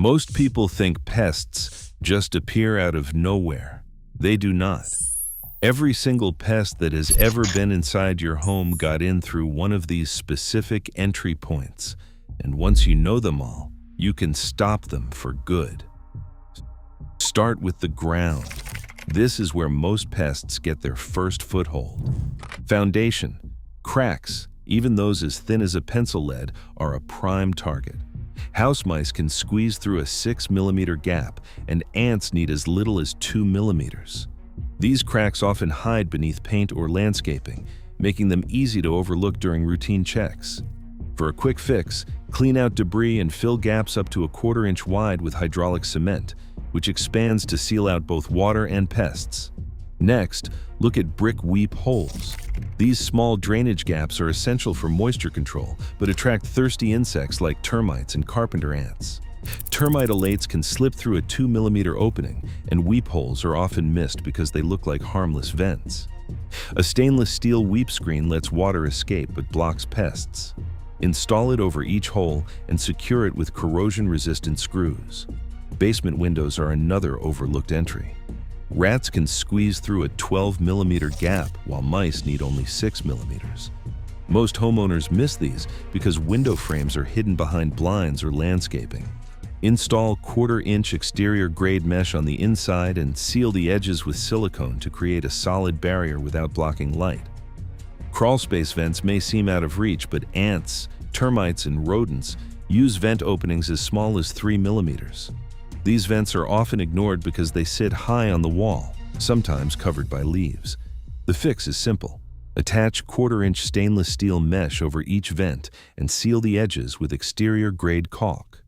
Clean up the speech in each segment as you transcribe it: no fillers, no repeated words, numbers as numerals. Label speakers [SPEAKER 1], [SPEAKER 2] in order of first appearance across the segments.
[SPEAKER 1] Most people think pests just appear out of nowhere. They do not. Every single pest that has ever been inside your home got in through one of these specific entry points, and once you know them all, you can stop them for good. Start with the ground. This is where most pests get their first foothold. Foundation. Cracks, even those as thin as a pencil lead, are a prime target. House mice can squeeze through a 6 millimeter gap, and ants need as little as 2 millimeters. These cracks often hide beneath paint or landscaping, making them easy to overlook during routine checks. For a quick fix, clean out debris and fill gaps up to 1/4 inch wide with hydraulic cement, which expands to seal out both water and pests. Next, look at brick weep holes. These small drainage gaps are essential for moisture control, but attract thirsty insects like termites and carpenter ants. Termite alates can slip through a 2 millimeter opening, and weep holes are often missed because they look like harmless vents. A stainless steel weep screen lets water escape but blocks pests. Install it over each hole and secure it with corrosion-resistant screws. Basement windows are another overlooked entry. Rats can squeeze through a 12 millimeter gap, while mice need only 6 millimeters. Most homeowners miss these because window frames are hidden behind blinds or landscaping. Install 1/4 inch exterior grade mesh on the inside and seal the edges with silicone to create a solid barrier without blocking light. Crawlspace vents may seem out of reach, but ants, termites, and rodents use vent openings as small as 3 millimeters. These vents are often ignored because they sit high on the wall, sometimes covered by leaves. The fix is simple. Attach 1/4 inch stainless steel mesh over each vent and seal the edges with exterior grade caulk.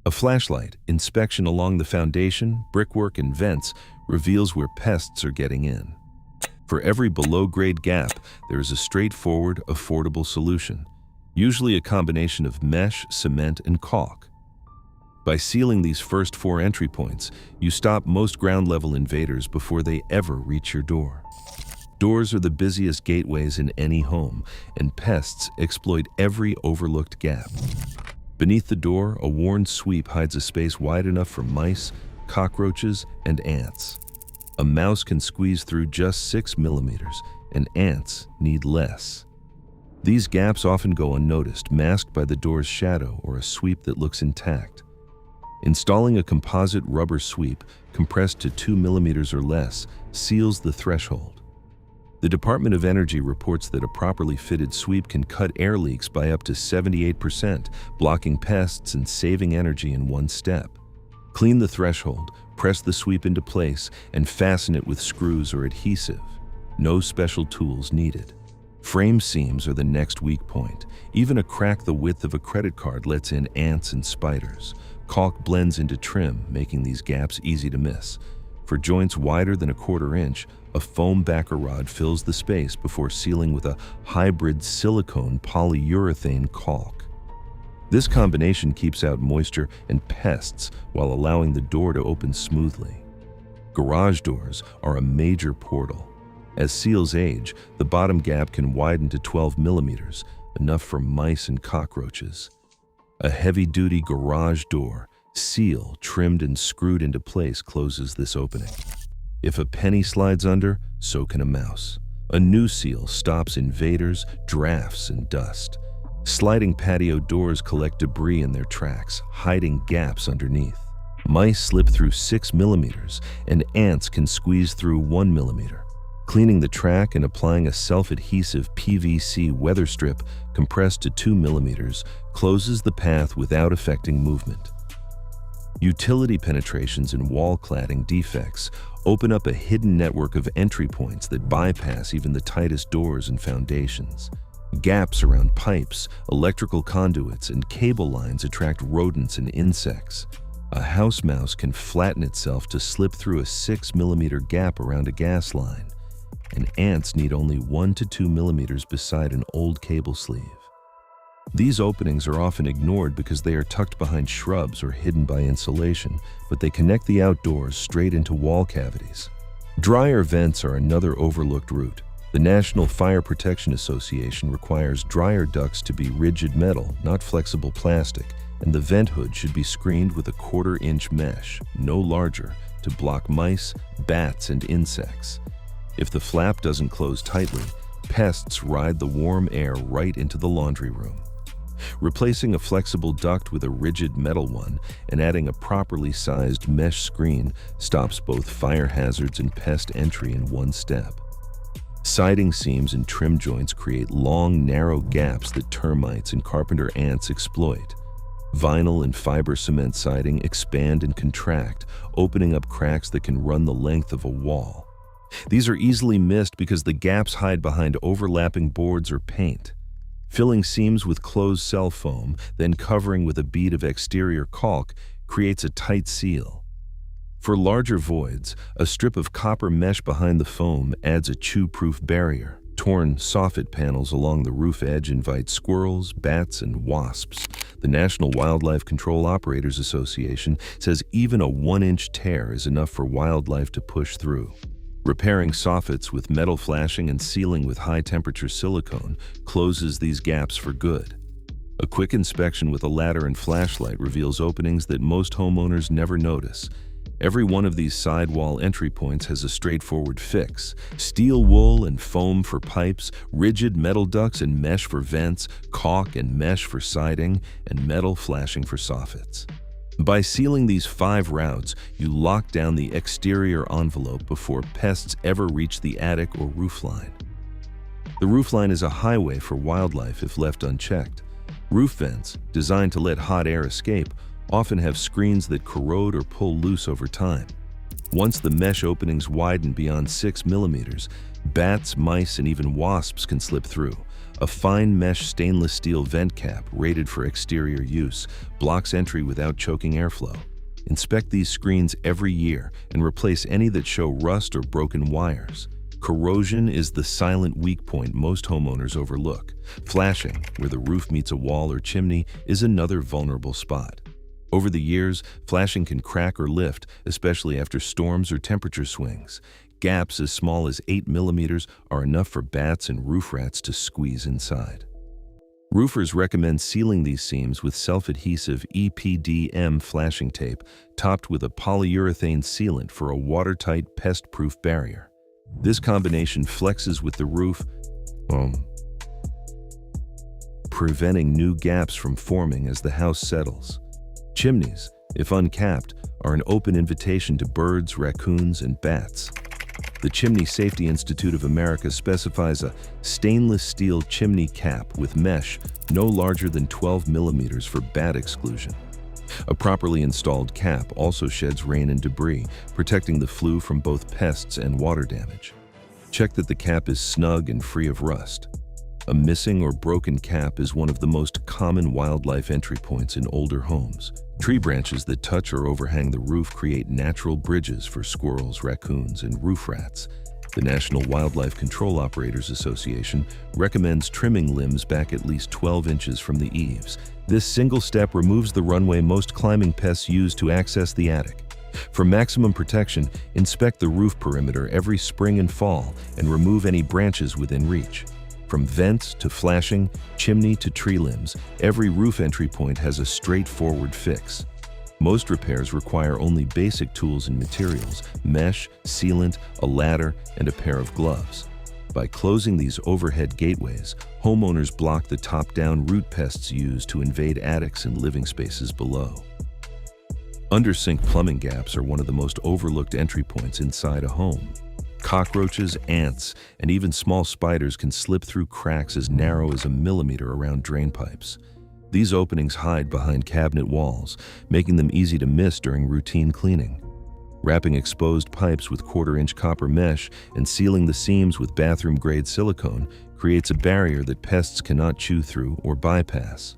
[SPEAKER 1] A flashlight inspection along the foundation, brickwork, and vents reveals where pests are getting in. For every below-grade gap, there is a straightforward, affordable solution, usually a combination of mesh, cement, and caulk. By sealing these first 4 entry points, you stop most ground-level invaders before they ever reach your door. Doors are the busiest gateways in any home, and pests exploit every overlooked gap. Beneath the door, a worn sweep hides a space wide enough for mice, cockroaches, and ants. A mouse can squeeze through just 6 millimeters, and ants need less. These gaps often go unnoticed, masked by the door's shadow or a sweep that looks intact. Installing a composite rubber sweep, compressed to 2 millimeters or less, seals the threshold. The Department of Energy reports that a properly fitted sweep can cut air leaks by up to 78%, blocking pests and saving energy in one step. Clean the threshold, press the sweep into place, and fasten it with screws or adhesive. No special tools needed. Frame seams are the next weak point. Even a crack the width of a credit card lets in ants and spiders. Caulk blends into trim, making these gaps easy to miss. For joints wider than 1/4 inch, a foam backer rod fills the space before sealing with a hybrid silicone polyurethane caulk. This combination keeps out moisture and pests while allowing the door to open smoothly. Garage doors are a major portal. As seals age, the bottom gap can widen to 12 millimeters, enough for mice and cockroaches. A heavy-duty garage door, seal trimmed and screwed into place, closes this opening. If a penny slides under, so can a mouse. A new seal stops invaders, drafts, and dust. Sliding patio doors collect debris in their tracks, hiding gaps underneath. Mice slip through 6 millimeters, and ants can squeeze through 1 millimeter. Cleaning the track and applying a self-adhesive PVC weather strip compressed to 2 millimeters closes the path without affecting movement. Utility penetrations and wall cladding defects open up a hidden network of entry points that bypass even the tightest doors and foundations. Gaps around pipes, electrical conduits, and cable lines attract rodents and insects. A house mouse can flatten itself to slip through a 6 millimeter gap around a gas line, and ants need only 1 to 2 millimeters beside an old cable sleeve. These openings are often ignored because they are tucked behind shrubs or hidden by insulation, but they connect the outdoors straight into wall cavities. Dryer vents are another overlooked route. The National Fire Protection Association requires dryer ducts to be rigid metal, not flexible plastic, and the vent hood should be screened with a 1/4-inch mesh, no larger, to block mice, bats, and insects. If the flap doesn't close tightly, pests ride the warm air right into the laundry room. Replacing a flexible duct with a rigid metal one and adding a properly sized mesh screen stops both fire hazards and pest entry in one step. Siding seams and trim joints create long, narrow gaps that termites and carpenter ants exploit. Vinyl and fiber cement siding expand and contract, opening up cracks that can run the length of a wall. These are easily missed because the gaps hide behind overlapping boards or paint. Filling seams with closed cell foam, then covering with a bead of exterior caulk, creates a tight seal. For larger voids, a strip of copper mesh behind the foam adds a chew-proof barrier. Torn soffit panels along the roof edge invite squirrels, bats, and wasps. The National Wildlife Control Operators Association says even a 1-inch tear is enough for wildlife to push through. Repairing soffits with metal flashing and sealing with high-temperature silicone closes these gaps for good. A quick inspection with a ladder and flashlight reveals openings that most homeowners never notice. Every one of these sidewall entry points has a straightforward fix: steel wool and foam for pipes, rigid metal ducts and mesh for vents, caulk and mesh for siding, and metal flashing for soffits. By sealing these 5 routes, you lock down the exterior envelope before pests ever reach the attic or roofline. The roofline is a highway for wildlife if left unchecked. Roof vents, designed to let hot air escape, often have screens that corrode or pull loose over time. Once the mesh openings widen beyond 6 millimeters, bats, mice, and even wasps can slip through. A fine mesh stainless steel vent cap, rated for exterior use, blocks entry without choking airflow. Inspect these screens every year and replace any that show rust or broken wires. Corrosion is the silent weak point most homeowners overlook. Flashing, where the roof meets a wall or chimney, is another vulnerable spot. Over the years, flashing can crack or lift, especially after storms or temperature swings. Gaps as small as 8 millimeters are enough for bats and roof rats to squeeze inside. Roofers recommend sealing these seams with self-adhesive EPDM flashing tape topped with a polyurethane sealant for a watertight, pest-proof barrier. This combination flexes with the roof, preventing new gaps from forming as the house settles. Chimneys, if uncapped, are an open invitation to birds, raccoons, and bats. The Chimney Safety Institute of America specifies a stainless steel chimney cap with mesh no larger than 12 millimeters for bat exclusion. A properly installed cap also sheds rain and debris, protecting the flue from both pests and water damage. Check that the cap is snug and free of rust. A missing or broken cap is one of the most common wildlife entry points in older homes. Tree branches that touch or overhang the roof create natural bridges for squirrels, raccoons, and roof rats. The National Wildlife Control Operators Association recommends trimming limbs back at least 12 inches from the eaves. This single step removes the runway most climbing pests use to access the attic. For maximum protection, inspect the roof perimeter every spring and fall and remove any branches within reach. From vents to flashing, chimney to tree limbs, every roof entry point has a straightforward fix. Most repairs require only basic tools and materials: mesh, sealant, a ladder, and a pair of gloves. By closing these overhead gateways, homeowners block the top-down root pests used to invade attics and living spaces below. Under-sink plumbing gaps are one of the most overlooked entry points inside a home. Cockroaches, ants, and even small spiders can slip through cracks as narrow as a millimeter around drain pipes. These openings hide behind cabinet walls, making them easy to miss during routine cleaning. Wrapping exposed pipes with 1/4-inch copper mesh and sealing the seams with bathroom-grade silicone creates a barrier that pests cannot chew through or bypass.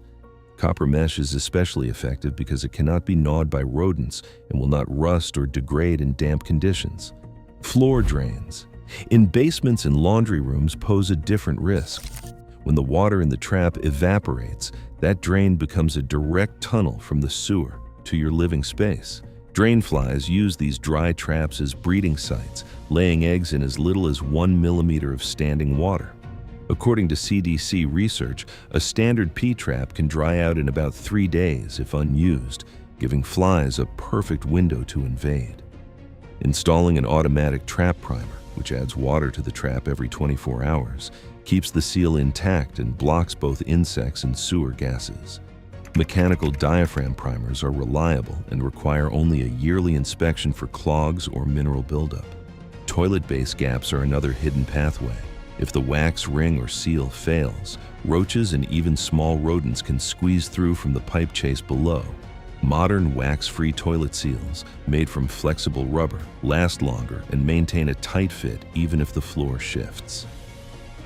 [SPEAKER 1] Copper mesh is especially effective because it cannot be gnawed by rodents and will not rust or degrade in damp conditions. Floor drains in basements and laundry rooms pose a different risk. When the water in the trap evaporates, that drain becomes a direct tunnel from the sewer to your living space. Drain flies use these dry traps as breeding sites, laying eggs in as little as 1 millimeter of standing water. According to CDC research, a standard P-trap can dry out in about 3 days if unused, giving flies a perfect window to invade. Installing an automatic trap primer, which adds water to the trap every 24 hours, keeps the seal intact and blocks both insects and sewer gases. Mechanical diaphragm primers are reliable and require only a yearly inspection for clogs or mineral buildup. Toilet base gaps are another hidden pathway. If the wax ring or seal fails, roaches and even small rodents can squeeze through from the pipe chase below. Modern wax-free toilet seals, made from flexible rubber, last longer and maintain a tight fit even if the floor shifts.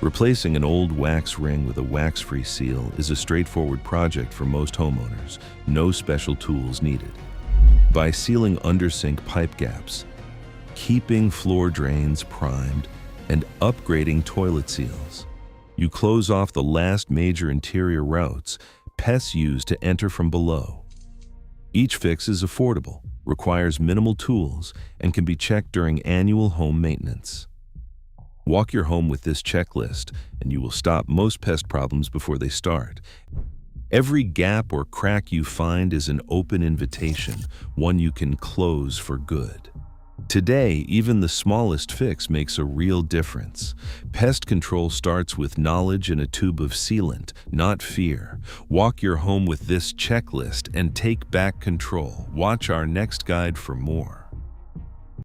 [SPEAKER 1] Replacing an old wax ring with a wax-free seal is a straightforward project for most homeowners, no special tools needed. By sealing under-sink pipe gaps, keeping floor drains primed, and upgrading toilet seals, you close off the last major interior routes pests use to enter from below. Each fix is affordable, requires minimal tools, and can be checked during annual home maintenance. Walk your home with this checklist, and you will stop most pest problems before they start. Every gap or crack you find is an open invitation, one you can close for good. Today, even the smallest fix makes a real difference. Pest control starts with knowledge and a tube of sealant, not fear. Walk your home with this checklist and take back control. Watch our next guide for more.